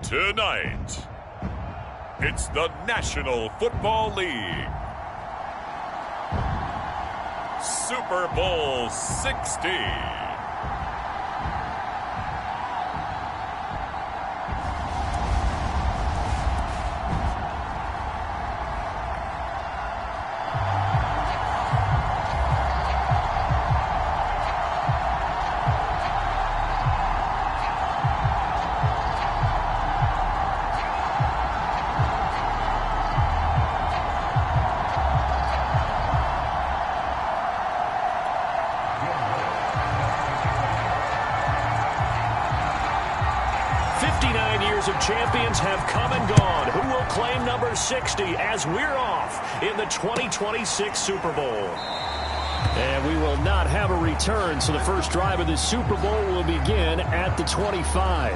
Tonight, it's the National Football League Super Bowl 60. Of champions have come and gone. Who will claim number 60 as we're off in the 2026 Super Bowl? And we will not have a return, so the first drive of the Super Bowl will begin at the 25.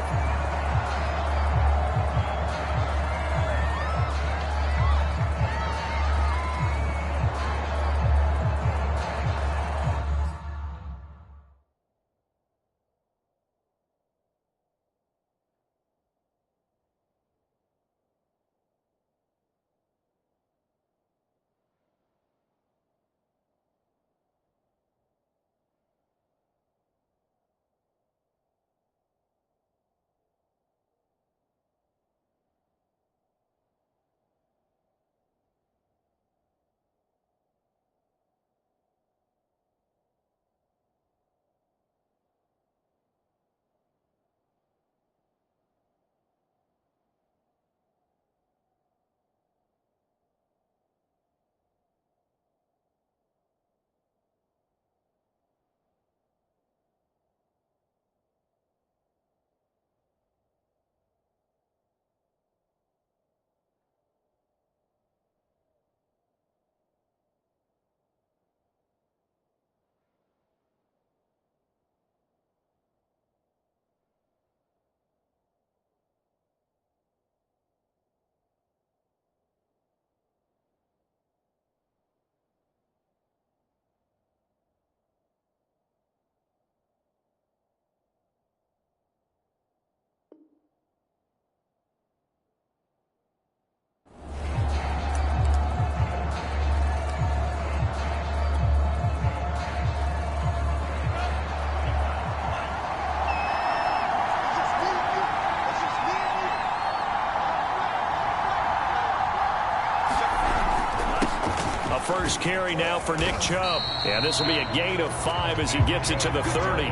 First carry now for Nick Chubb. And this will be a gain of 5 as he gets it to the 30.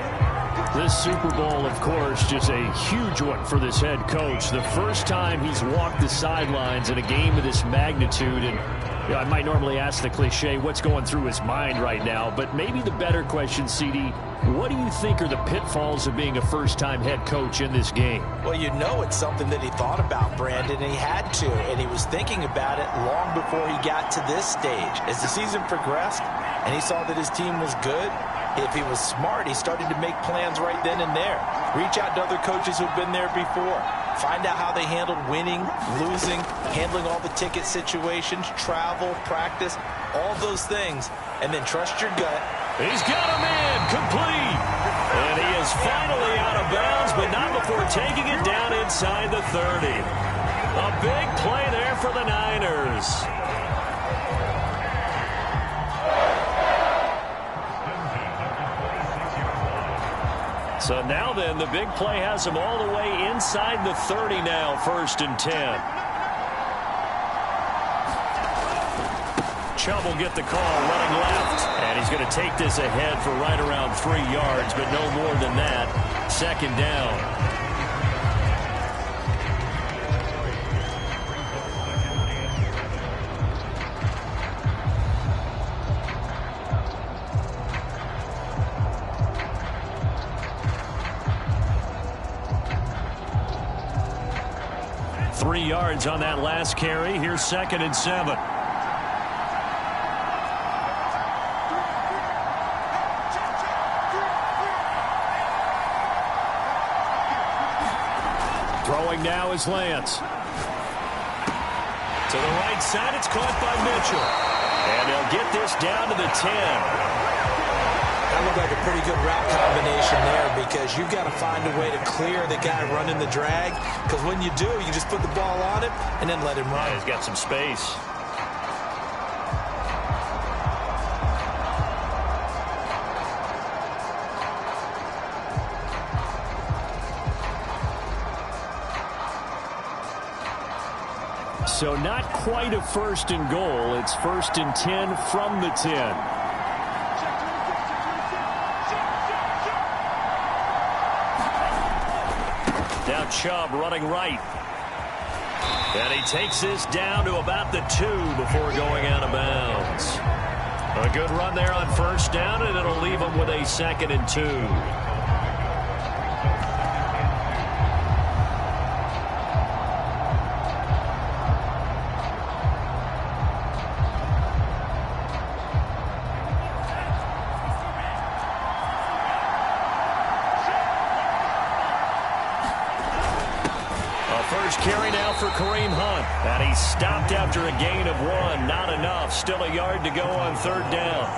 This Super Bowl, of course, just a huge one for this head coach. The first time he's walked the sidelines in a game of this magnitude. And you know, I might normally ask the cliche, what's going through his mind right now? But maybe the better question, CD, what do you think are the pitfalls of being a first-time head coach in this game? Well, you know it's something that he thought about, Brandon, and he had to. And he was thinking about it long before he got to this stage. As the season progressed and he saw that his team was good, if he was smart, he started to make plans right then and there. Reach out to other coaches who've been there before. Find out how they handled winning, losing, handling all the ticket situations, travel, practice, all those things, and then trust your gut. He's got him in, complete. And he is finally out of bounds, but not before taking it down inside the 30. A big play there for the Niners. So now then, the big play has him all the way inside the 30 now, 1st and 10. Chubb will get the call running left. And he's going to take this ahead for right around 3 yards, but no more than that. 2nd down. Three yards on that last carry. Here's 2nd and 7. Throwing now is Lance. To the right side, it's caught by Mitchell. And they'll get this down to the 10. That looked like a pretty good route combination there, because you've got to find a way to clear the guy running the drag, because when you do, you just put the ball on him and then let him run. Yeah, he's got some space. So not quite a first and goal. It's 1st and 10 from the 10. Now Chubb running right. And he takes this down to about the 2 before going out of bounds. A good run there on 1st down, and it'll leave him with a 2nd and 2. Carry now for Kareem Hunt. And he stopped after a gain of 1. Not enough. Still a yard to go on 3rd down.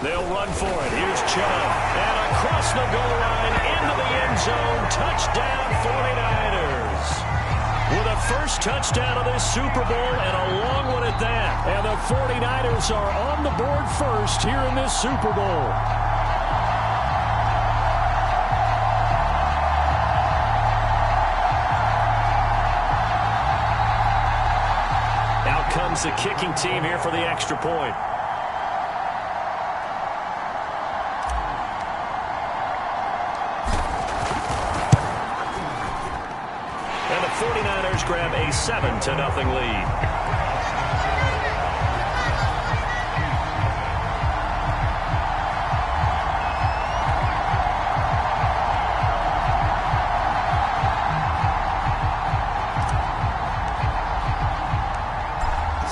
They'll run for it. Here's Chubb. And across the goal line into the end zone. Touchdown 49ers. With a first touchdown of this Super Bowl, and a long one at that. And the 49ers are on the board first here in this Super Bowl. Out comes the kicking team here for the extra point. And the 49ers grab a 7-0 lead.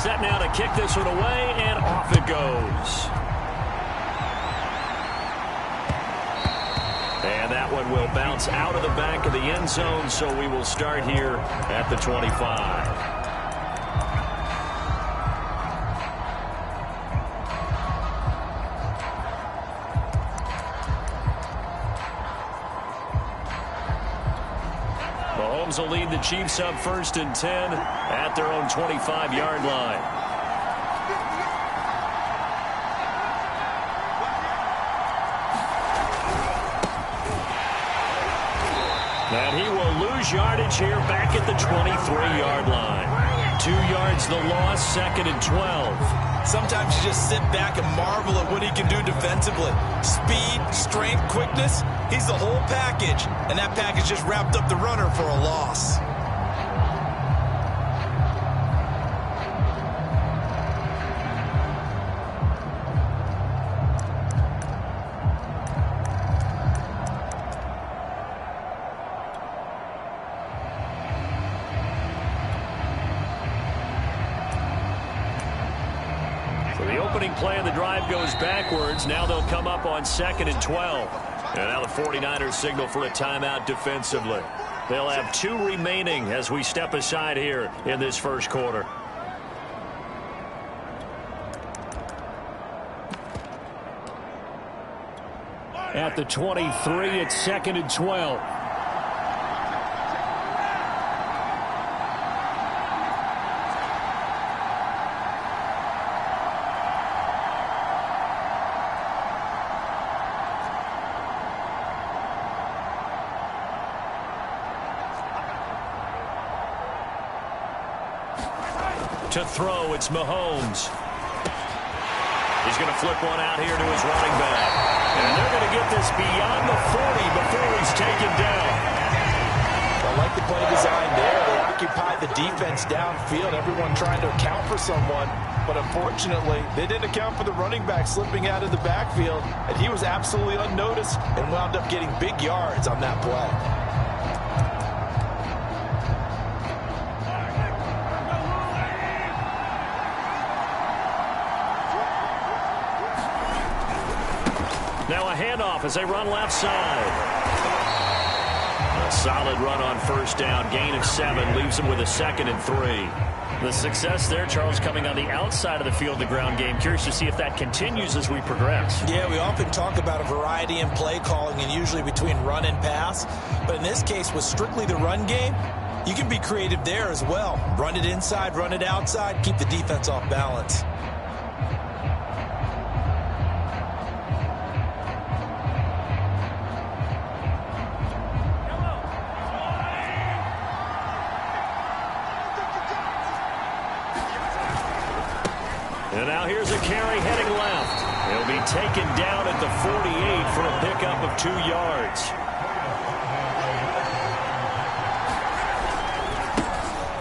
Set now to kick this one away, and off it goes. And that one will bounce out of the back of the end zone, so we will start here at the 25. Mahomes will lead the Chiefs up 1st and 10 at their own 25-yard line. And he will lose yardage here back at the 23-yard line. 2 yards the loss, 2nd and 12. Sometimes you just sit back and marvel at what he can do defensively. Speed, strength, quickness, he's the whole package. And that package just wrapped up the runner for a loss. Play of the drive goes backwards. Now they'll come up on 2nd and 12. And now the 49ers signal for a timeout defensively. They'll have 2 remaining as we step aside here in this first quarter. At the 23, it's 2nd and 12. To throw, it's Mahomes. He's going to flip one out here to his running back. And they're going to get this beyond the 40 before he's taken down. I like the play design there. They occupied the defense downfield, everyone trying to account for someone. But unfortunately, they didn't account for the running back slipping out of the backfield. And he was absolutely unnoticed and wound up getting big yards on that play. Now a a handoff as they run left side. A solid run on first down. Gain of 7 leaves them with a 2nd and 3. The success there, Charles, coming on the outside of the field, the ground game. Curious to see if that continues as we progress. Yeah, we often talk about a variety in play calling and usually between run and pass. But in this case, with strictly the run game, you can be creative there as well. Run it inside, run it outside, keep the defense off balance. And now here's a carry heading left. He'll be taken down at the 48 for a pickup of 2 yards.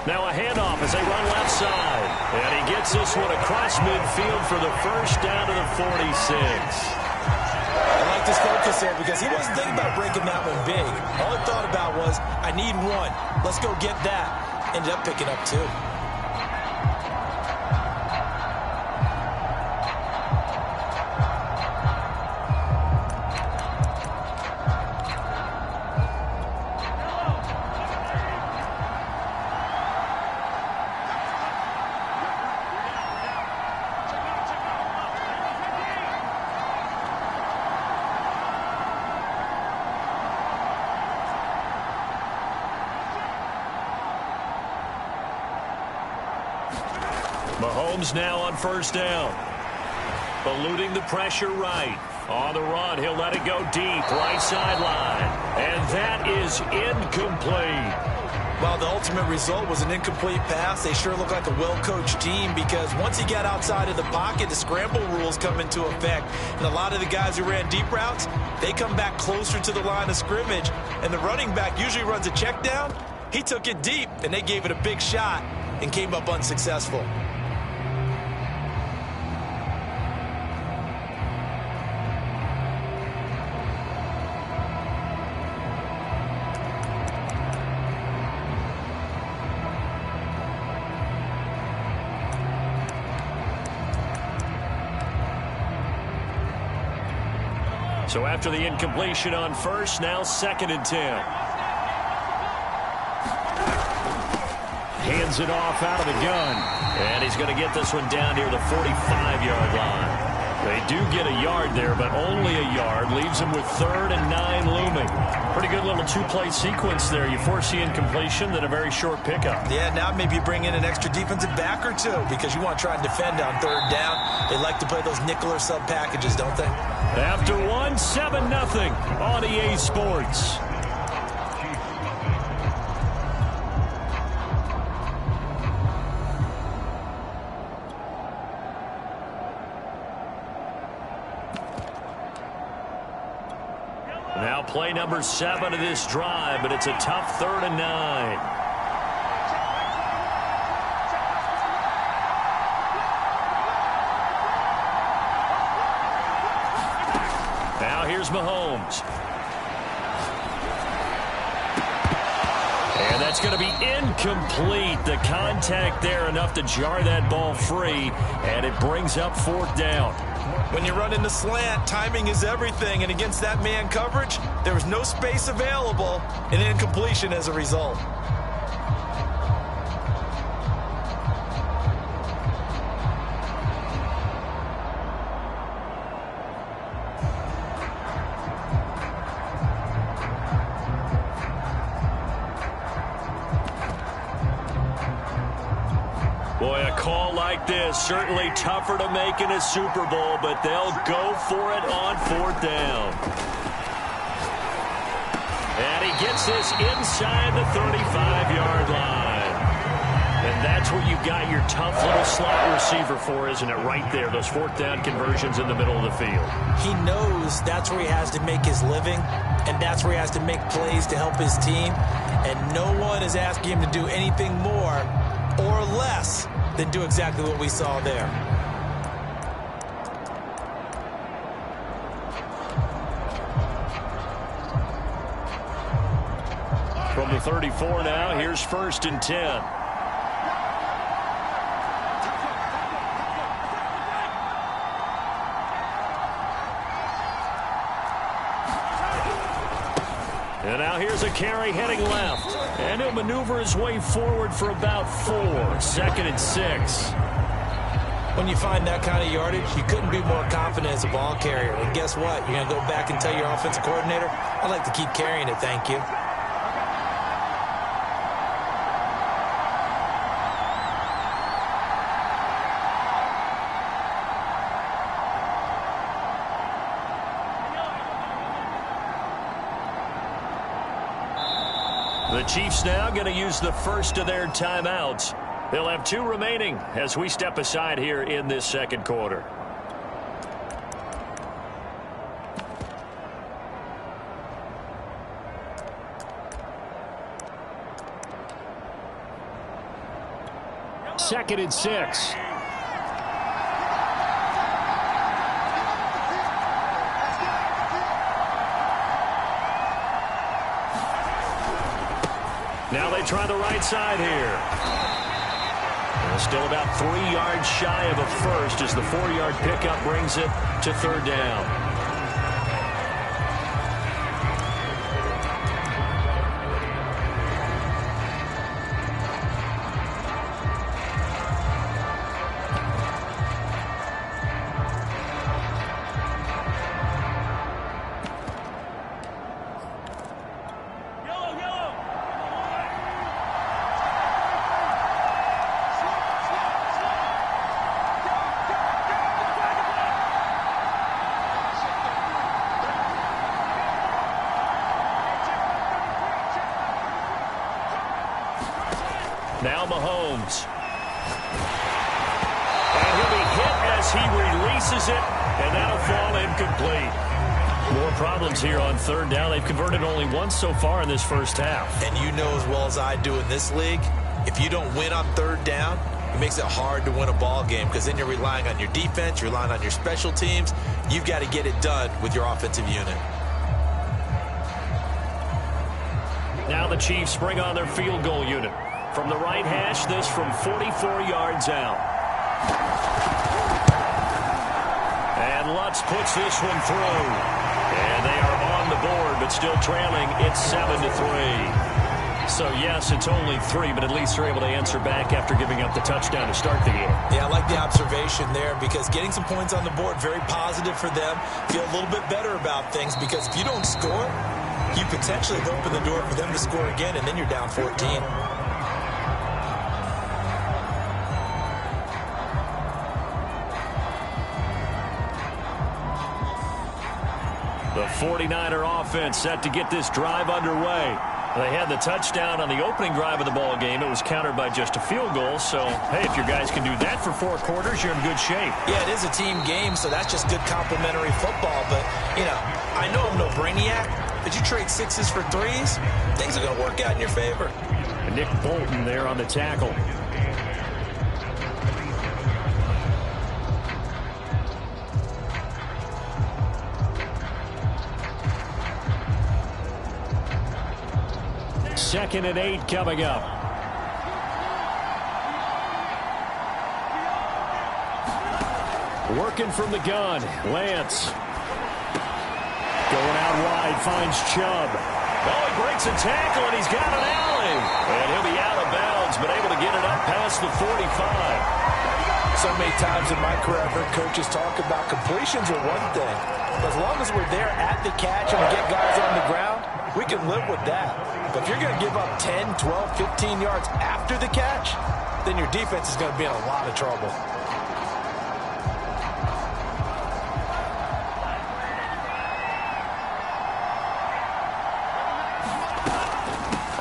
Now a handoff as they run left side. And he gets this one across midfield for the first down to the 46. I like this focus there because he wasn't thinking about breaking that one big. All he thought about was, I need 1. Let's go get that. Ended up picking up 2. Mahomes now on first down. Eluding the pressure right. On the run, he'll let it go deep. Right sideline. And that is incomplete. Well, the ultimate result was an incomplete pass. They sure look like a well-coached team because once he got outside of the pocket, the scramble rules come into effect. And a lot of the guys who ran deep routes, they come back closer to the line of scrimmage. And the running back usually runs a check down. He took it deep, and they gave it a big shot and came up unsuccessful. So after the incompletion on first, now 2nd and 10. Hands it off out of the gun. And he's going to get this one down near the 45-yard line. They do get a yard there, but only a yard. Leaves them with 3rd and 9 looming. Pretty good little 2-play sequence there. You force the incompletion, then a very short pickup. Yeah, now maybe you bring in an extra defensive back or 2 because you want to try and defend on 3rd down. They like to play those nickel or sub packages, don't they? After 1, 7-0 on EA Sports. Now play number 7 of this drive, but it's a tough 3rd and 9. Now here's Mahomes. And that's going to be incomplete. The contact there enough to jar that ball free, and it brings up 4th down. When you run in the slant, timing is everything, and against that man coverage, there was no space available, and incompletion as a result. Boy, a call like this, certainly tougher to make in a Super Bowl, but they'll go for it on 4th down. And he gets this inside the 35-yard line. And that's where you've got your tough little slot receiver for, isn't it? Right there, those 4th down conversions in the middle of the field. He knows that's where he has to make his living, and that's where he has to make plays to help his team. And no one is asking him to do anything more or less than do exactly what we saw there. From the 34 now, here's 1st and 10. And now here's a carry heading left. And he'll maneuver his way forward for about 4. 2nd and 6. When you find that kind of yardage, you couldn't be more confident as a ball carrier. And guess what? You're going to go back and tell your offensive coordinator, I'd like to keep carrying it, thank you. The Chiefs now going to use the first of their timeouts. They'll have 2 remaining as we step aside here in this second quarter. Second and 6. Now they try the right side here. Still about 3 yards shy of a first as the 4-yard pickup brings it to 3rd down. Now Mahomes. And he'll be hit as he releases it, and that'll fall incomplete. More problems here on 3rd down. They've converted only once so far in this first half. And you know as well as I do in this league, if you don't win on 3rd down, it makes it hard to win a ball game because then you're relying on your defense, you're relying on your special teams. You've got to get it done with your offensive unit. Now the Chiefs bring on their field goal unit. From the right hash, this from 44 yards out. And Lutz puts this one through. And they are on the board, but still trailing. It's 7-3. So, yes, it's only 3, but at least they're able to answer back after giving up the touchdown to start the game. Yeah, I like the observation there because getting some points on the board, very positive for them. Feel a little bit better about things because if you don't score, you potentially open the door for them to score again, and then you're down 14. The 49er offense set to get this drive underway. They had the touchdown on the opening drive of the ball game. It was countered by just a field goal. So, hey, if your guys can do that for 4 quarters, you're in good shape. Yeah, it is a team game, so that's just good complementary football. But, you know, I know I'm no brainiac, but you trade 6s for 3s, things are going to work out in your favor. And Nick Bolton there on the tackle. Second and 8 coming up. Working from the gun, Lance. Going out wide, finds Chubb. Oh, he breaks a tackle, and he's got an alley. And he'll be out of bounds, but able to get it up past the 45. So many times in my career, I've heard coaches talk about completions are one thing. But as long as we're there at the catch and we get guys on the ground, we can live with that. But if you're going to give up 10, 12, 15 yards after the catch, then your defense is going to be in a lot of trouble.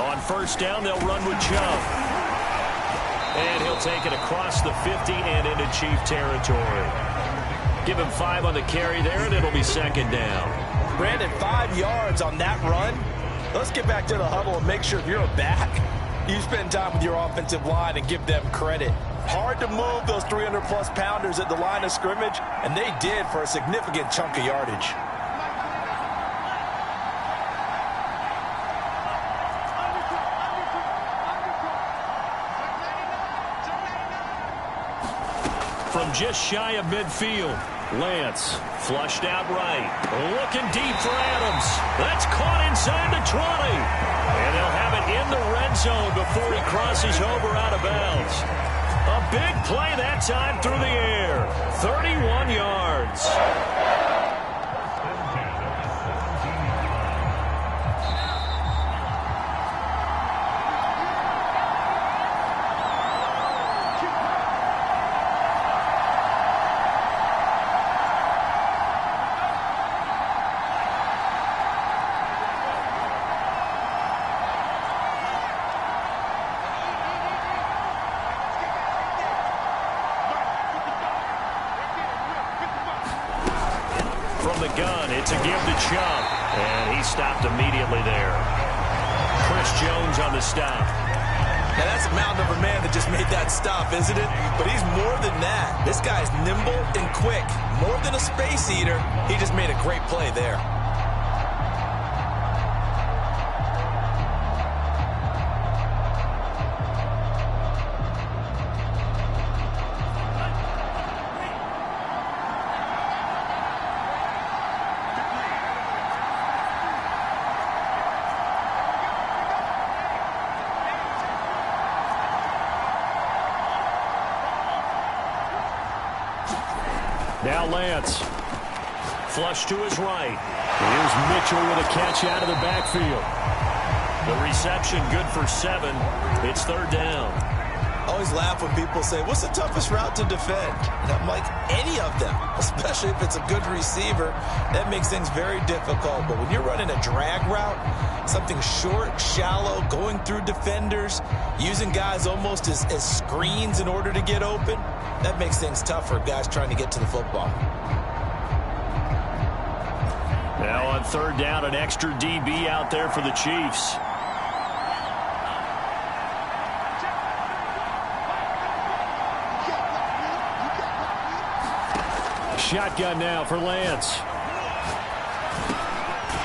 On first down, they'll run with Chubb. And he'll take it across the 50 and into Chief territory. Give him 5 on the carry there, and it'll be second down. Brandon, 5 yards on that run. Let's get back to the huddle and make sure if you're a back, you spend time with your offensive line and give them credit. Hard to move those 300-plus pounders at the line of scrimmage, and they did for a significant chunk of yardage. From just shy of midfield, Lance flushed out right. Looking deep for Adams. That's caught inside the 20. And they'll have it in the red zone before he crosses over out of bounds. A big play that time through the air. 31 yards. To give to Chubb, and he stopped immediately there. Chris Jones on the stop. Now that's a mountain of a man that just made that stop, isn't it? But he's more than that. This guy's nimble and quick. More than a space eater. He just made a great play there. Now Lance. Flush to his right. Here's Mitchell with a catch out of the backfield. The reception good for 7. It's third down. I always laugh when people say, what's the toughest route to defend? And I'm like, any of them, especially if it's a good receiver. That makes things very difficult. But when you're running a drag route, something short, shallow, going through defenders, using guys almost as screens in order to get open, that makes things tough for guys trying to get to the football. Now on third down, an extra DB out there for the Chiefs. Shotgun now for Lance.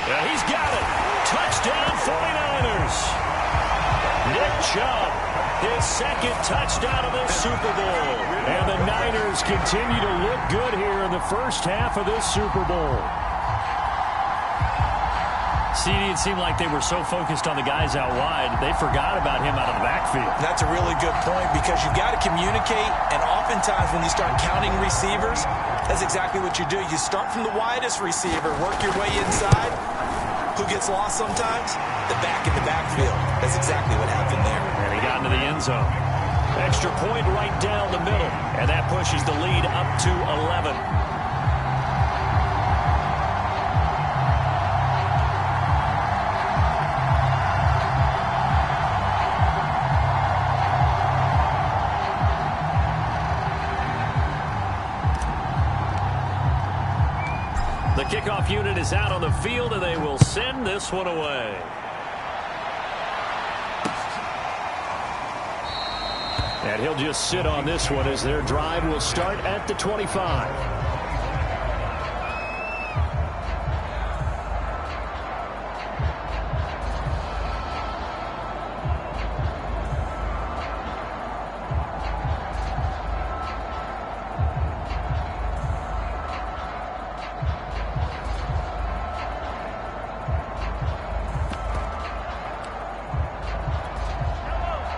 Yeah, he's got it. Touchdown 49ers. Nick Chubb, his second touchdown of this Super Bowl. And the Niners continue to look good here in the first half of this Super Bowl. CD, it seemed like they were so focused on the guys out wide, they forgot about him out of the backfield. That's a really good point because you've got to communicate, and oftentimes when you start counting receivers, that's exactly what you do. You start from the widest receiver, work your way inside. Who gets lost sometimes? The back in the backfield. That's exactly what happened there. And he got into the end zone. Extra point right down the middle, and that pushes the lead up to 11. The kickoff unit is out on the field, and they will send this one away. And he'll just sit on this one as their drive will start at the 25.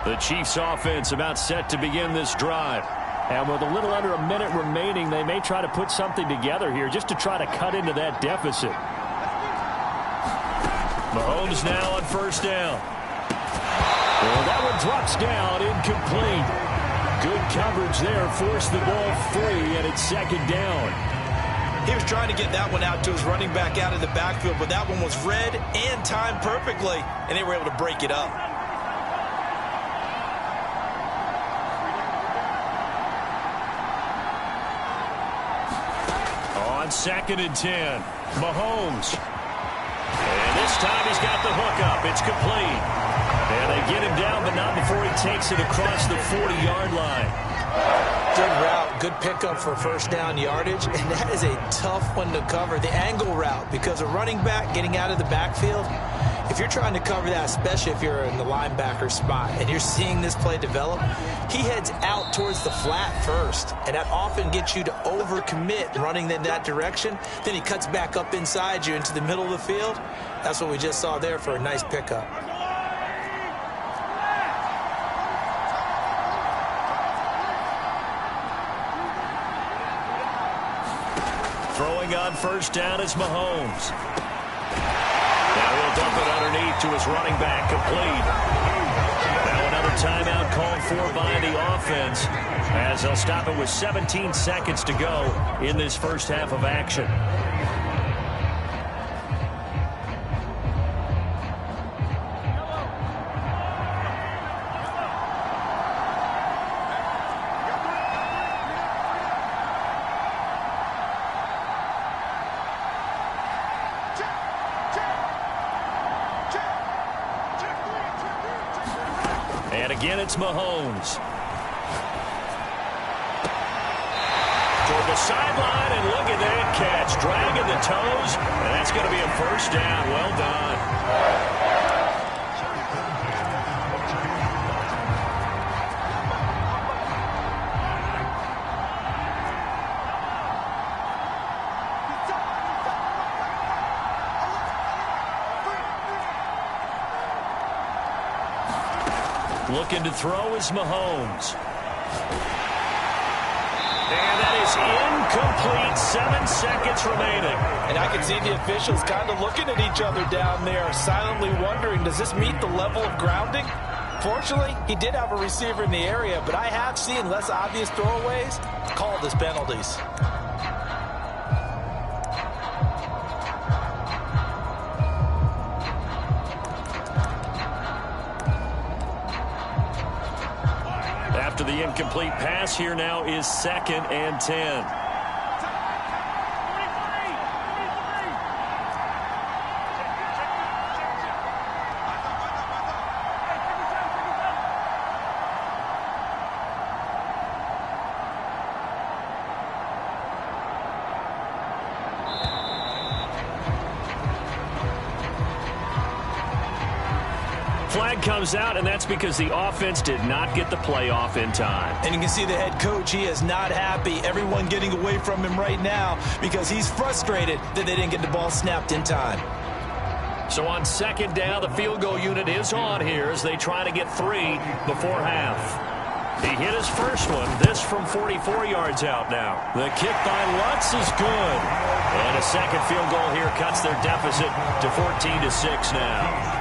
The Chiefs offense about set to begin this drive. And with a little under a minute remaining, they may try to put something together here just to try to cut into that deficit. Mahomes now on first down. Well, that one drops down, incomplete. Good coverage there, forced the ball free, and it's second down. He was trying to get that one out to his running back out of the backfield, but that one was read and timed perfectly, and they were able to break it up. Second and 10. Mahomes. And this time he's got the hook up. It's complete. And they get him down, but not before he takes it across the 40-yard line. Good route. Good pickup for first down yardage. And that is a tough one to cover. The angle route, because a running back getting out of the backfield, If you're trying to cover that, especially if you're in the linebacker spot and you're seeing this play develop, he heads out towards the flat first, and that often gets you to overcommit running in that direction. Then he cuts back up inside you into the middle of the field. That's what we just saw there for a nice pickup. Throwing on first down is Mahomes. Now he'll dump it underneath to his running back, complete. Now another timeout called for by the offense, as they'll stop it with 17 seconds to go in this first half of action. And again, it's Mahomes. Toward the sideline, and look at that catch. Dragging the toes, and that's going to be a first down. Well done. Looking to throw is Mahomes. And that is incomplete. 7 seconds remaining. And I can see the officials kind of looking at each other down there, silently wondering, does this meet the level of grounding? Fortunately, he did have a receiver in the area, but I have seen less obvious throwaways called as penalties. After the incomplete pass, here now is 2nd and 10. Flag comes out, and that's because the offense did not get the play off in time. And you can see the head coach, he is not happy. Everyone getting away from him right now because he's frustrated that they didn't get the ball snapped in time. So on 2nd down, the field goal unit is on here as they try to get 3 before half. He hit his first one, this from 44 yards out now. The kick by Lutz is good. And a second field goal here cuts their deficit to 14-6 now.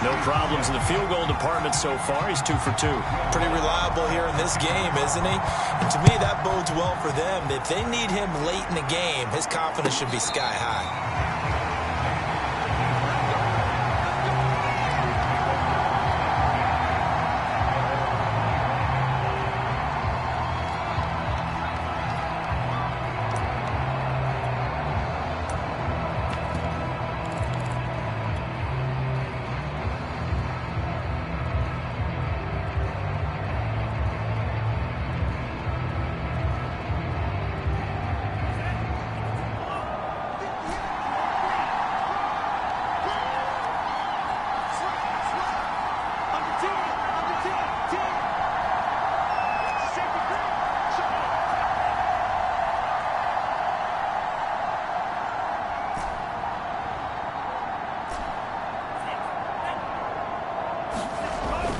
No problems in the field goal department so far. He's 2 for 2. Pretty reliable here in this game, isn't he? And to me, that bodes well for them. If they need him late in the game, his confidence should be sky high.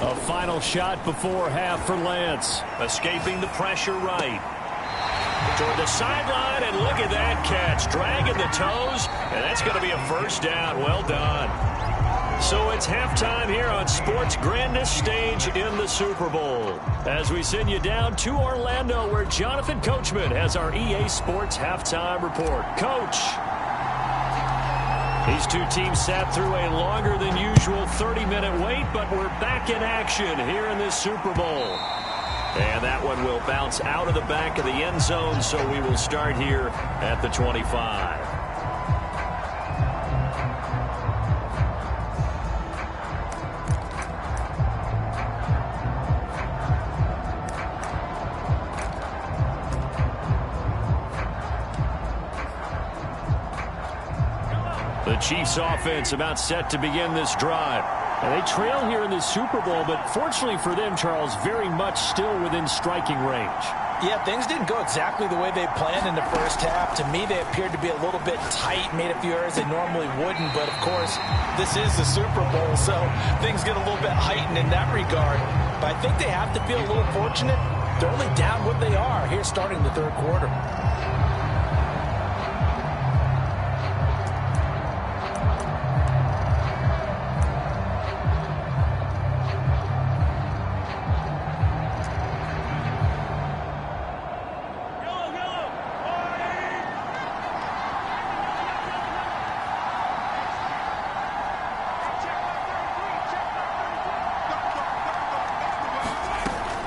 A final shot before half for Lance. Escaping the pressure right. Toward the sideline, and look at that catch. Dragging the toes, and that's going to be a first down. Well done. So it's halftime here on sports' grandest stage in the Super Bowl. As we send you down to Orlando, where Jonathan Coachman has our EA Sports halftime report. Coach. These two teams sat through a longer than usual 30-minute wait, but we're back in action here in this Super Bowl. And that one will bounce out of the back of the end zone, so we will start here at the 25. The Chiefs offense about set to begin this drive. And they trail here in this Super Bowl, but fortunately for them, Charles, very much still within striking range. Yeah, things didn't go exactly the way they planned in the first half. To me, they appeared to be a little bit tight, made a few errors they normally wouldn't. But, of course, this is the Super Bowl, so things get a little bit heightened in that regard. But I think they have to feel a little fortunate. They're only down what they are here starting the third quarter.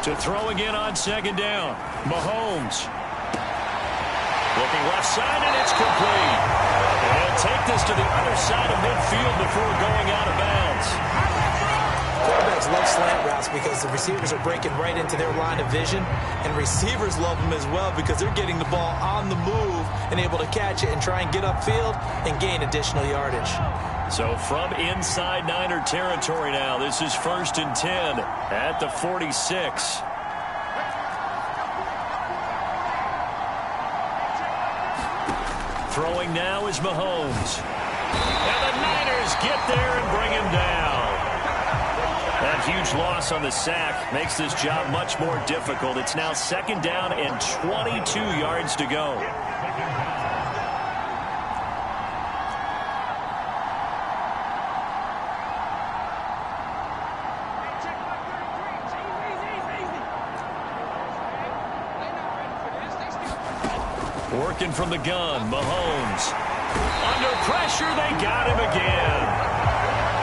To throw again on second down. Mahomes. Looking left side, and it's complete. And take this to the other side of midfield before going out of bounds. Quarterbacks love slant routes because the receivers are breaking right into their line of vision. And receivers love them as well because they're getting the ball on the move and able to catch it and try and get upfield and gain additional yardage. So from inside Niner territory now, this is 1st and 10 at the 46. Throwing now is Mahomes. And the Niners get there and bring him down. That huge loss on the sack makes this job much more difficult. It's now 2nd down and 22 yards to go. Working from the gun, Mahomes. Under pressure, they got him again.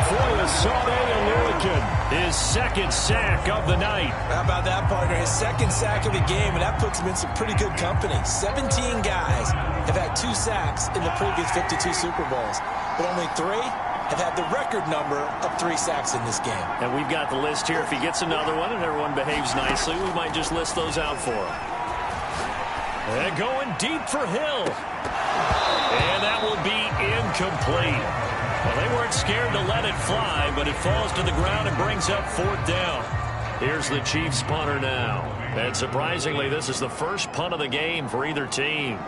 For the American, his 2nd sack of the night. How about that, partner? His 2nd sack of the game, and that puts him in some pretty good company. 17 guys have had 2 sacks in the previous 52 Super Bowls, but only 3 have had the record number of 3 sacks in this game. And we've got the list here. If he gets another one and everyone behaves nicely, we might just list those out for him. And going deep for Hill. And that will be incomplete. Well, they weren't scared to let it fly, but it falls to the ground and brings up 4th down. Here's the Chiefs punter now. And surprisingly, this is the first punt of the game for either team.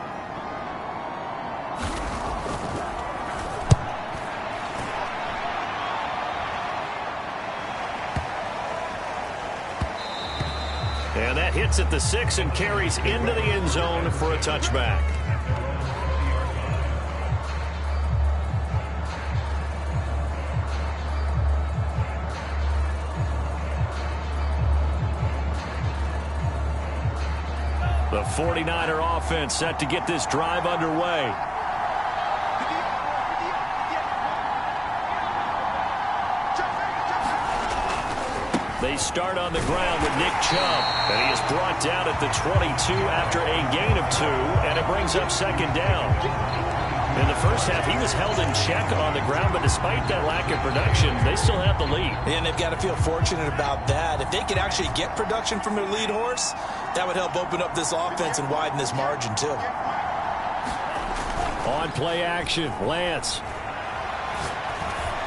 And that hits at the 6 and carries into the end zone for a touchback. The 49er offense set to get this drive underway. They start on the ground with Nick Chubb, and he is brought down at the 22 after a gain of 2, and it brings up 2nd down. In the first half, he was held in check on the ground, but despite that lack of production, they still have the lead. And they've got to feel fortunate about that. If they could actually get production from their lead horse, that would help open up this offense and widen this margin, too. On play action, Lance.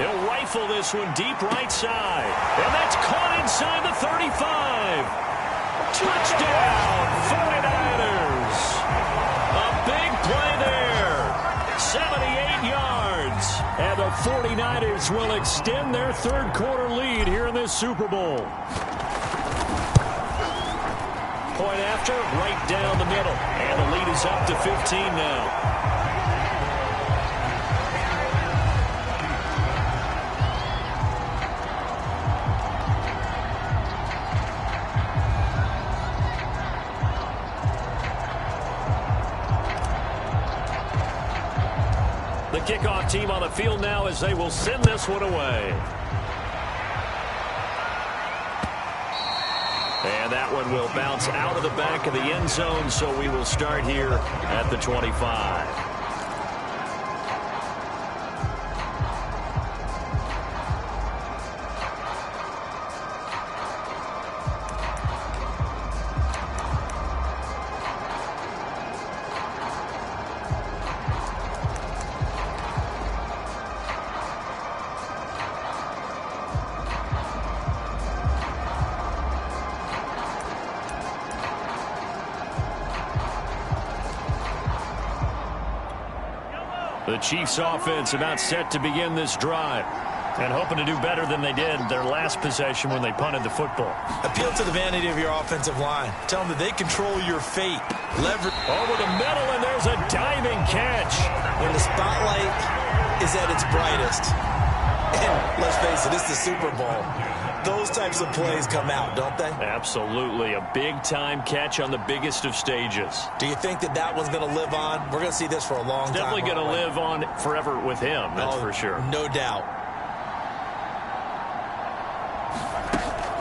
He'll rifle this one deep right side. And that's caught inside the 35. Touchdown, 49ers. A big play there. 78 yards. And the 49ers will extend their 3rd quarter lead here in this Super Bowl. Point after, right down the middle. And the lead is up to 15 now. The kickoff team on the field now as they will send this one away. And that one will bounce out of the back of the end zone, so we will start here at the 25. The Chiefs offense about set to begin this drive. And hoping to do better than they did their last possession when they punted the football. Appeal to the vanity of your offensive line. Tell them that they control your fate. Leverage over the middle, and there's a diving catch. When the spotlight is at its brightest, and let's face it, it's the Super Bowl, those types of plays come out, don't they? Absolutely. A big-time catch on the biggest of stages. Do you think that that one's going to live on? We're going to see this for a long time. Definitely going to live on forever with him, that's for sure. No doubt.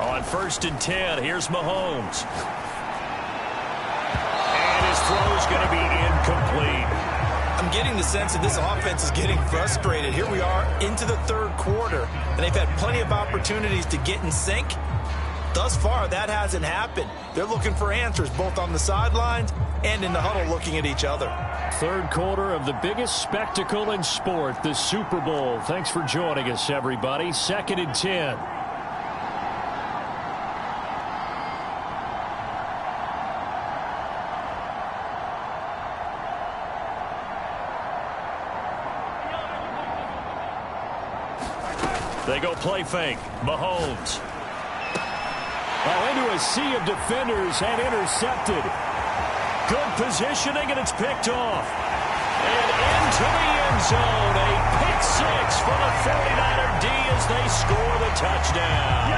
On 1st and 10, here's Mahomes. And his throw's going to be incomplete. I'm getting the sense that this offense is getting frustrated. Here we are into the 3rd quarter, and they've had plenty of opportunities to get in sync. Thus far, that hasn't happened. They're looking for answers both on the sidelines and in the huddle looking at each other. 3rd quarter of the biggest spectacle in sport, the Super Bowl. Thanks for joining us, everybody. 2nd and 10. They go play fake. Mahomes. Into a sea of defenders and intercepted. Good positioning, and it's picked off. And into the end zone. A pick 6 for the 49er D as they score the touchdown.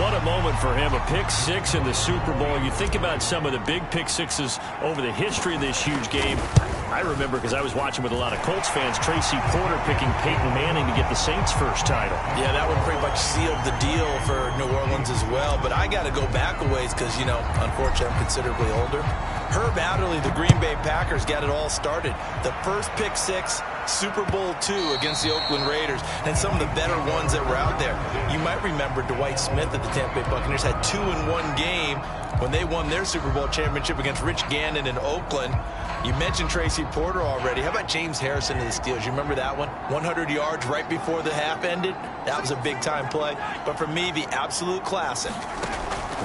What a moment for him. A pick 6 in the Super Bowl. You think about some of the big pick 6s over the history of this huge game. I remember, because I was watching with a lot of Colts fans, Tracy Porter picking Peyton Manning to get the Saints' first title. Yeah, that one pretty much sealed the deal for New Orleans as well. But I got to go back a ways because, you know, unfortunately I'm considerably older. Herb Adderley, the Green Bay Packers, got it all started. The first pick 6, Super Bowl II against the Oakland Raiders, and some of the better ones that were out there. You might remember Dwight Smith at the Tampa Bay Buccaneers had 2 in one game when they won their Super Bowl championship against Rich Gannon in Oakland. You mentioned Tracy Porter already. How about James Harrison of the Steelers? You remember that one? 100 yards right before the half ended. That was a big-time play. But for me, the absolute classic,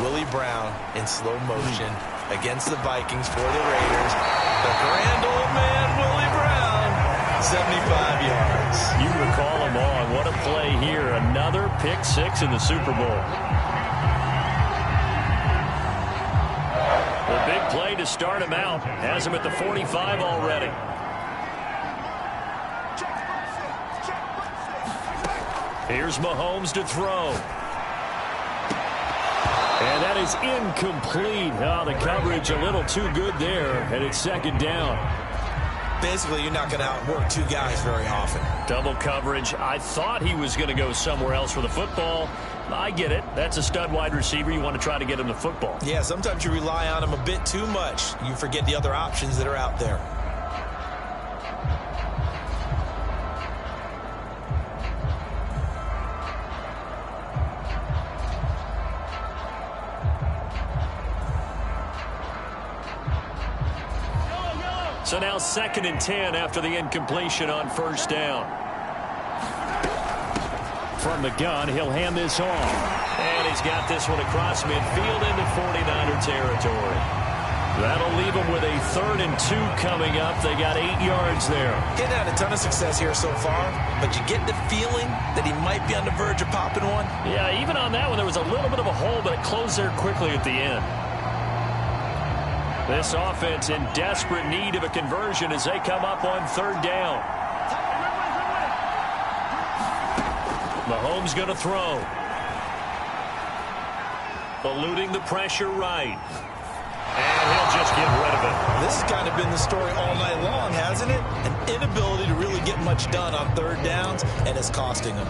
Willie Brown in slow motion against the Vikings for the Raiders. The grand old man, Willie Brown, 75 yards. You recall him on. What a play here. Another pick 6 in the Super Bowl. The big play to start him out. Has him at the 45 already. Here's Mahomes to throw. And that is incomplete. Oh, the coverage a little too good there, and it's 2nd down. Basically, you're not going to outwork 2 guys very often. Double coverage. I thought he was going to go somewhere else for the football. I get it. That's a stud wide receiver. You want to try to get him the football. Yeah, sometimes you rely on him a bit too much. You forget the other options that are out there. So now 2nd and 10 after the incompletion on 1st down. From the gun, he'll hand this off. And he's got this one across midfield into 49er territory. That'll leave them with a 3rd and 2 coming up. They got 8 yards there. Getting had a ton of success here so far, but you get the feeling that he might be on the verge of popping one. Yeah, even on that one, there was a little bit of a hole, but it closed there quickly at the end. This offense in desperate need of a conversion as they come up on 3rd down. Mahomes going to throw. Eluding the pressure right. And he'll just get rid of it. This has kind of been the story all night long, hasn't it? An inability to really get much done on 3rd downs, and it's costing them.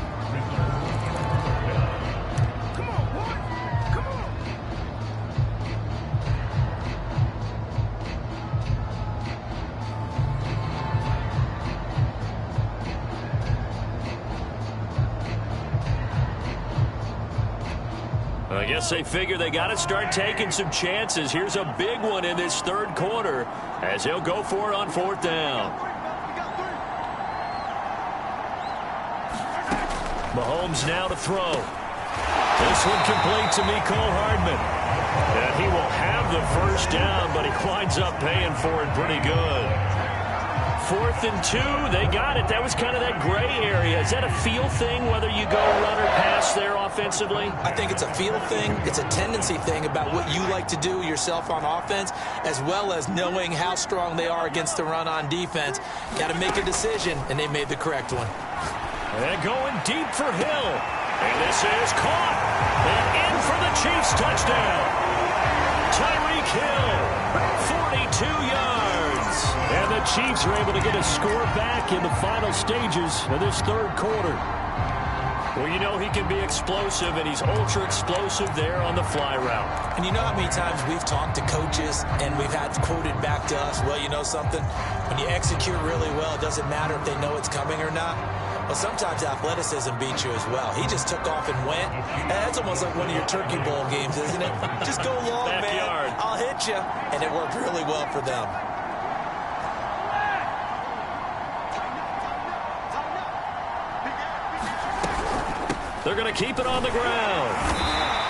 I guess they figure they got to start taking some chances. Here's a big one in this 3rd quarter as he'll go for it on 4th down. Mahomes now to throw. This one complete to Mecole Hardman. And he will have the 1st down, but he winds up paying for it pretty good. 4th and 2. They got it. That was kind of that gray area. Is that a feel thing, whether you go run or pass there offensively? I think it's a feel thing. It's a tendency thing about what you like to do yourself on offense, as well as knowing how strong they are against the run on defense. Got to make a decision, and they made the correct one. And going deep for Hill. And this is caught. And in for the Chiefs touchdown. Tyreek Hill, 42 yards. And the Chiefs are able to get a score back in the final stages of this third quarter. Well, you know he can be explosive, and he's ultra-explosive there on the fly route. And you know how many times we've talked to coaches and we've had quoted back to us, well, you know something? When you execute really well, it doesn't matter if they know it's coming or not. Well, sometimes athleticism beats you as well. He just took off and went. And that's almost like one of your Turkey Bowl games, isn't it? Just go long, Backyard. man. I'll hit you. And it worked really well for them. They're going to keep it on the ground.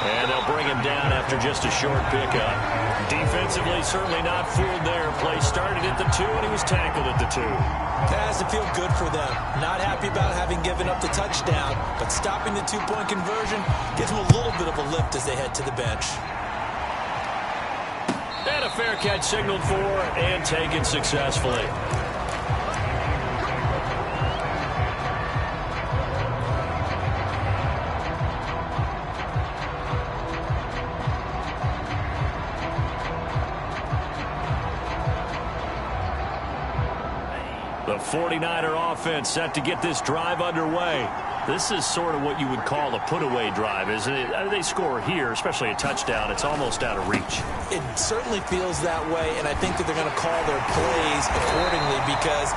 And they'll bring him down after just a short pickup. Defensively, certainly not fooled there. Play started at the 2, and he was tackled at the 2. That has to feel good for them. Not happy about having given up the touchdown, but stopping the 2-point conversion gives them a little bit of a lift as they head to the bench. And a fair catch signaled for and taken successfully. The 49er offense set to get this drive underway. This is sort of what you would call a put-away drive, isn't it? They score here, especially a touchdown. It's almost out of reach. It certainly feels that way, and I think that they're going to call their plays accordingly, because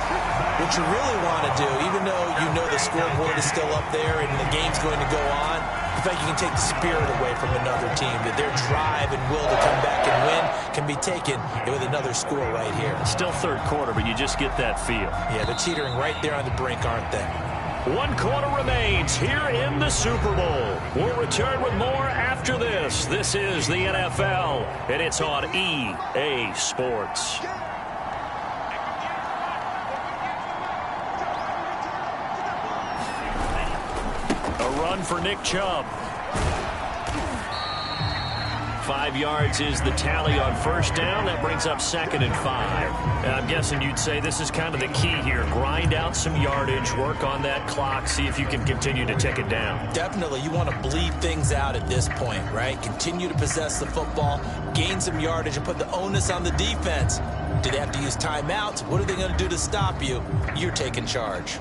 what you really want to do, even though you know the scoreboard is still up there and the game's going to go on, in fact, you can take the spirit away from another team, that their drive and will to come back and win can be taken with another score right here. Still third quarter, but you just get that feel. Yeah, they're teetering right there on the brink, aren't they? 1 quarter remains here in the Super Bowl. We'll return with more after this. This is the NFL, and it's on EA Sports. A run for Nick Chubb. 5 yards is the tally on first down. That brings up 2nd and 5. And I'm guessing you'd say this is kind of the key here. Grind out some yardage, work on that clock, see if you can continue to tick it down. Definitely. You want to bleed things out at this point, right? Continue to possess the football, gain some yardage, and put the onus on the defense. Do they have to use timeouts? What are they going to do to stop you? You're taking charge.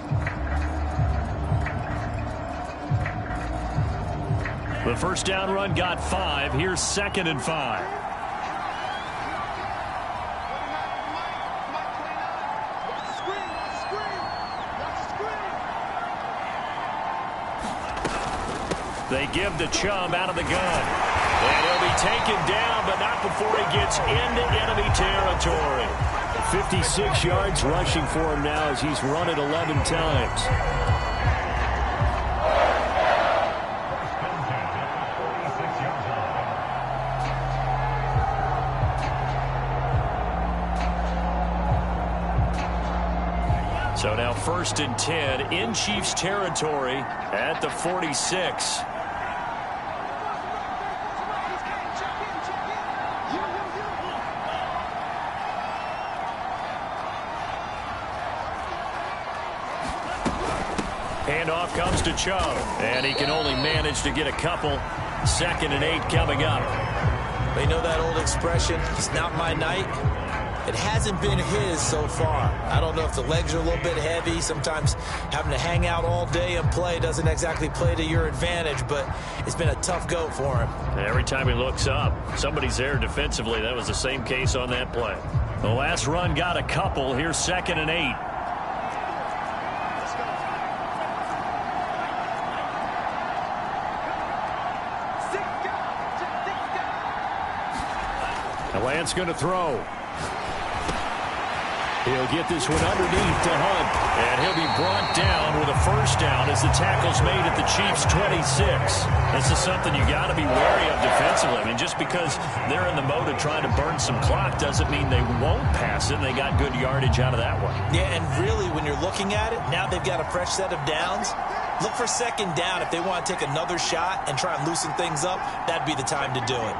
The first down run got 5. Here's 2nd and 5. They give to Chubb out of the gun. And he'll be taken down, but not before he gets into enemy territory. 56 yards rushing for him now as he's run it 11 times. So now 1st and 10 in Chiefs territory at the 46. Handoff comes to Chubb, and he can only manage to get a couple. 2nd and 8 coming up. They know that old expression, it's not my night. It hasn't been his so far. I don't know if the legs are a little bit heavy. Sometimes having to hang out all day and play doesn't exactly play to your advantage, but it's been a tough go for him. Every time he looks up, somebody's there defensively. That was the same case on that play. The last run got a couple. Here's 2nd and 8. The Lance going to throw. He'll get this one underneath to Hunt. And he'll be brought down with a first down as the tackle's made at the Chiefs' 26. This is something you got to be wary of defensively. I mean, just because they're in the mode of trying to burn some clock doesn't mean they won't pass it. And they got good yardage out of that one. Yeah, and really, when you're looking at it, now they've got a fresh set of downs. Look for second down if they want to take another shot and try and loosen things up. That'd be the time to do it.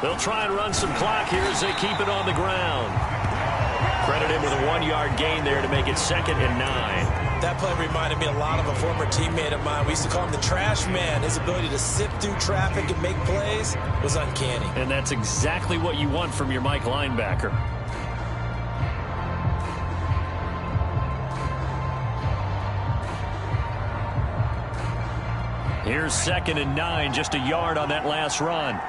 They'll try and run some clock here as they keep it on the ground. Credit him with a 1-yard gain there to make it 2nd and 9. That play reminded me a lot of a former teammate of mine. We used to call him the trash man. His ability to sift through traffic and make plays was uncanny. And that's exactly what you want from your Mike linebacker. Here's 2nd and 9, just a yard on that last run.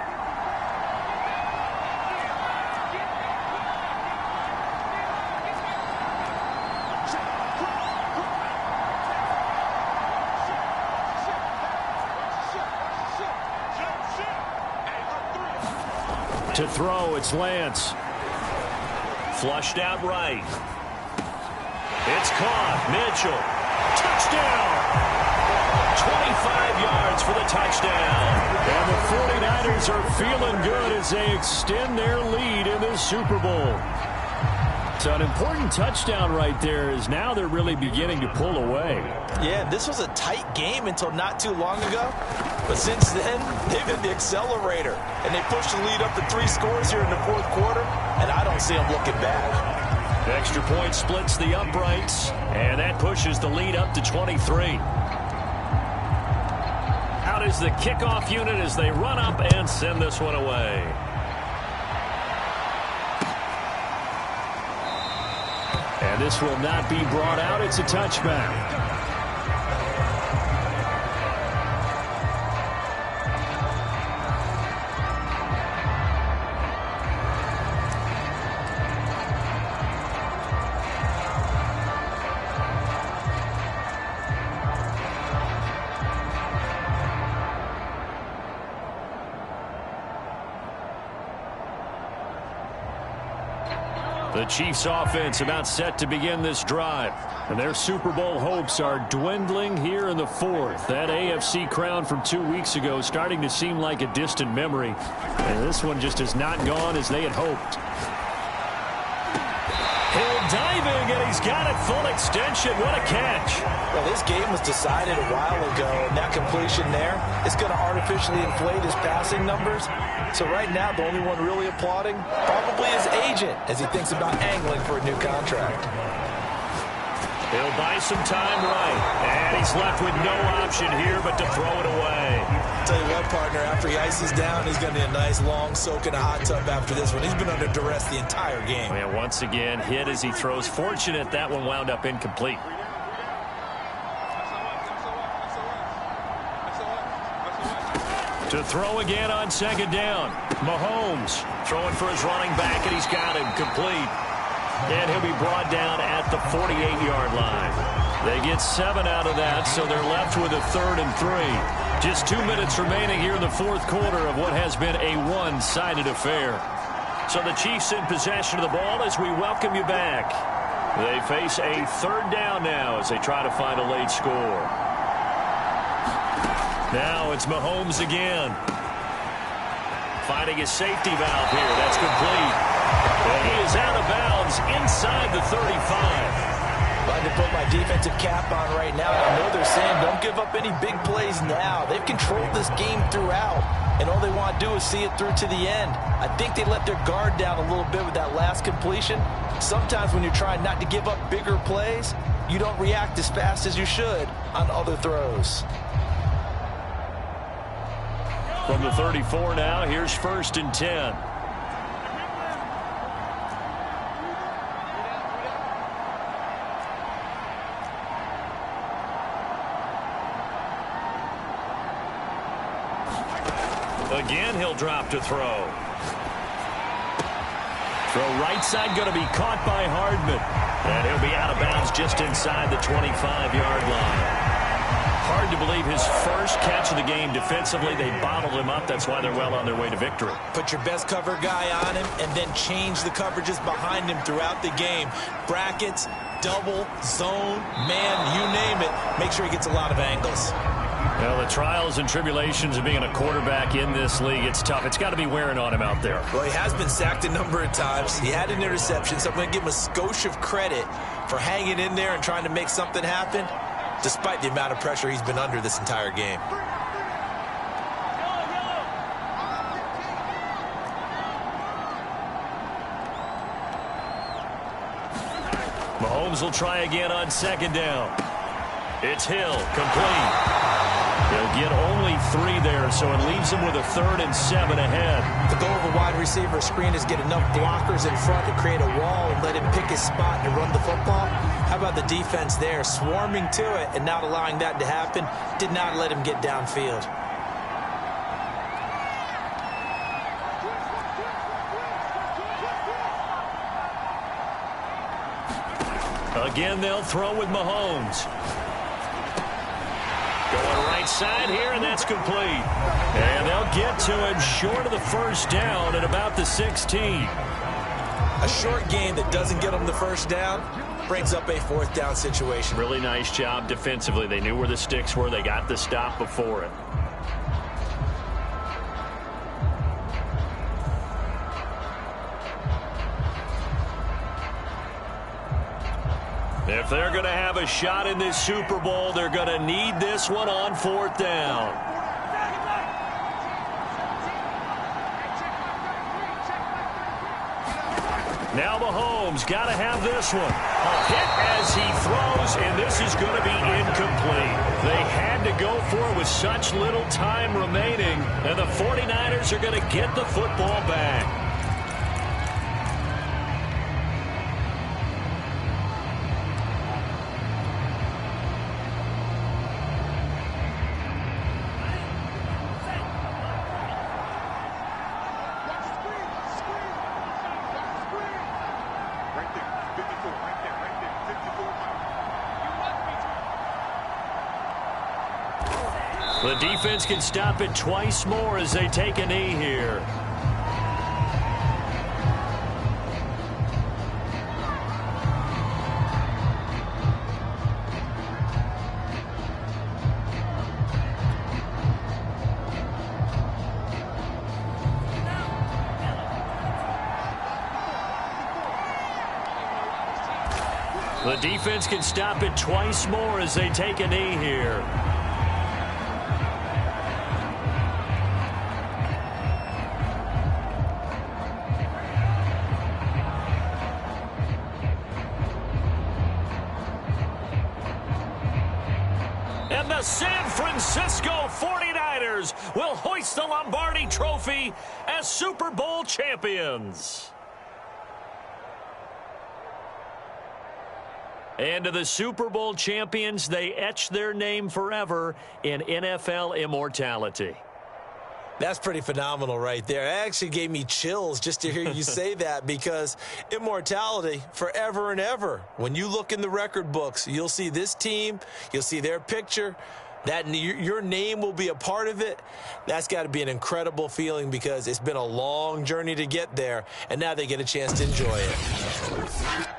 To throw, it's Lance. Flushed out right. It's caught. Mitchell. Touchdown! 25 yards for the touchdown. And the 49ers are feeling good as they extend their lead in this Super Bowl. So an important touchdown right there is now they're really beginning to pull away. Yeah, this was a tight game until not too long ago. But since then, they've hit the accelerator. And they pushed the lead up to 3 scores here in the 4th quarter. And I don't see them looking back. Extra point splits the uprights. And that pushes the lead up to 23. Out is the kickoff unit as they run up and send this one away. And this will not be brought out. It's a touchback. The Chiefs offense about set to begin this drive. And their Super Bowl hopes are dwindling here in the 4th. That AFC crown from 2 weeks ago starting to seem like a distant memory. And this one just has not gone as they had hoped. Hill diving, and he's got it full extension. What a catch. Well, this game was decided a while ago, and that completion there is going to artificially inflate his passing numbers. So right now, the only one really applauding probably his agent as he thinks about angling for a new contract. He'll buy some time right. And he's left with no option here but to throw it away. I'll tell you what, partner, after he ices down, he's going to need a nice long soak in a hot tub after this one. He's been under duress the entire game. And once again, hit as he throws. Fortunate that one wound up incomplete. To throw again on 2nd down. Mahomes throwing for his running back, and he's got him complete. And he'll be brought down at the 48-yard line. They get 7 out of that, so they're left with a 3rd and 3. Just 2 minutes remaining here in the 4th quarter of what has been a one-sided affair. So the Chiefs in possession of the ball as we welcome you back. They face a 3rd down now as they try to find a late score. Now it's Mahomes again. Finding his safety valve here. That's complete. And he is out of bounds inside the 35. I'd like to put my defensive cap on right now. I know they're saying don't give up any big plays now. They've controlled this game throughout, and all they want to do is see it through to the end. I think they let their guard down a little bit with that last completion. Sometimes when you're trying not to give up bigger plays, you don't react as fast as you should on other throws. From the 34 now, here's 1st and 10. Again, he'll drop to throw. Throw right side going to be caught by Hardman. And he'll be out of bounds just inside the 25-yard line. hard to believe his first catch of the game defensively. They bottled him up. That's why they're well on their way to victory. Put your best cover guy on him and then change the coverages behind him throughout the game. Brackets, double, zone, man, you name it. Make sure he gets a lot of angles. Well, the trials and tribulations of being a quarterback in this league, it's tough. It's got to be wearing on him out there. Well, he has been sacked a number of times. He had an interception, so I'm going to give him a skosh of credit for hanging in there and trying to make something happen, despite the amount of pressure he's been under this entire game. Mahomes will try again on second down. It's Hill, complete. He'll get only 3 there, so it leaves him with a 3rd and 7 ahead. The goal of a wide receiver screen is get enough blockers in front to create a wall and let him pick his spot to run the football. How about the defense there, swarming to it and not allowing that to happen? Did not let him get downfield. Again, they'll throw with Mahomes. Going right side here, and that's complete. And they'll get to him short of the first down at about the 16. A short game that doesn't get him the first down brings up a 4th down situation. Really nice job defensively. They knew where the sticks were. They got the stop before it. If they're going to have a shot in this Super Bowl, they're going to need this one on 4th down. Now Mahomes got to have this one. A hit as he throws, and this is going to be incomplete. They had to go for it with such little time remaining, and the 49ers are going to get the football back. The defense can stop it twice more as they take a knee here. The defense can stop it twice more as they take a knee here. And the San Francisco 49ers will hoist the Lombardi Trophy as Super Bowl champions. And to the Super Bowl champions, they etch their name forever in NFL immortality. That's pretty phenomenal right there. It actually gave me chills just to hear you say that, because immortality forever and ever. When you look in the record books, you'll see this team, you'll see their picture, that your name will be a part of it. That's got to be an incredible feeling, because it's been a long journey to get there, and now they get a chance to enjoy it.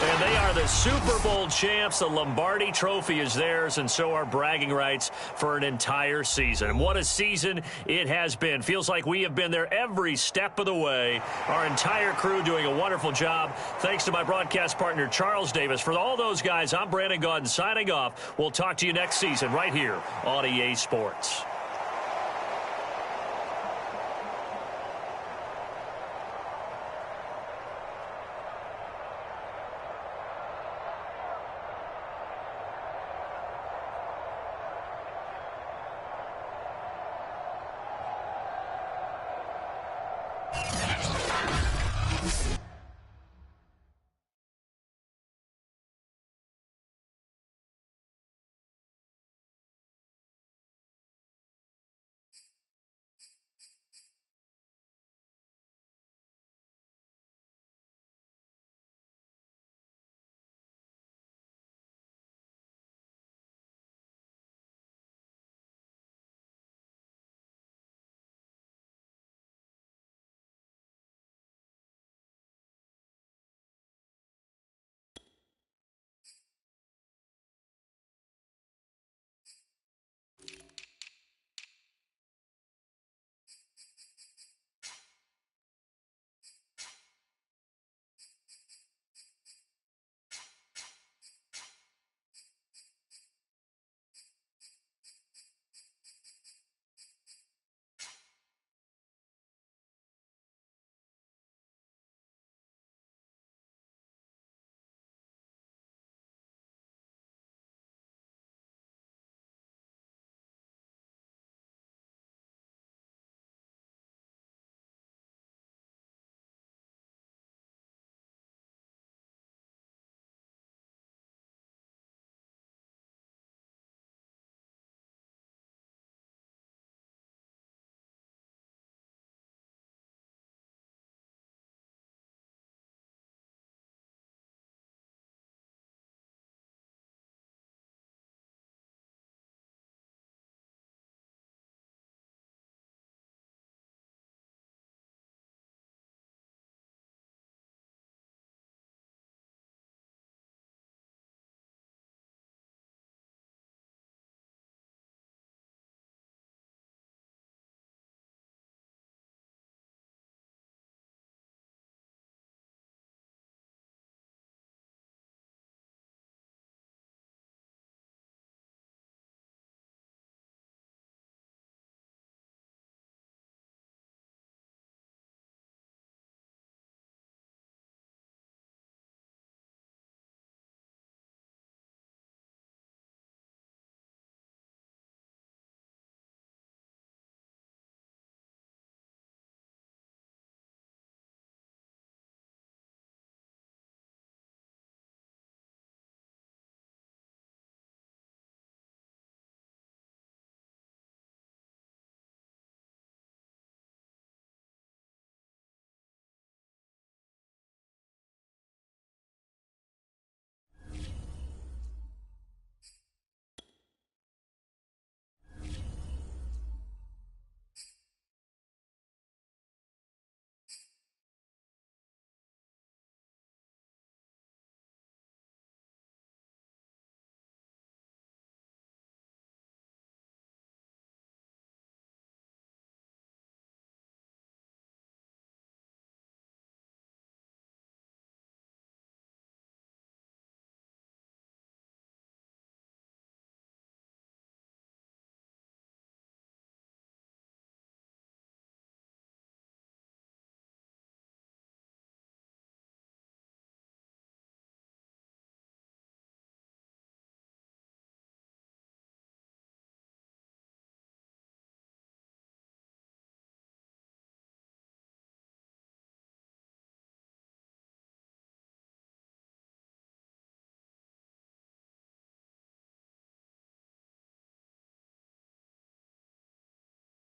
And they are the Super Bowl champs. The Lombardi Trophy is theirs, and so are bragging rights for an entire season. And what a season it has been. Feels like we have been there every step of the way. Our entire crew doing a wonderful job. Thanks to my broadcast partner, Charles Davis. For all those guys, I'm Brandon Gaudin signing off. We'll talk to you next season right here on EA Sports.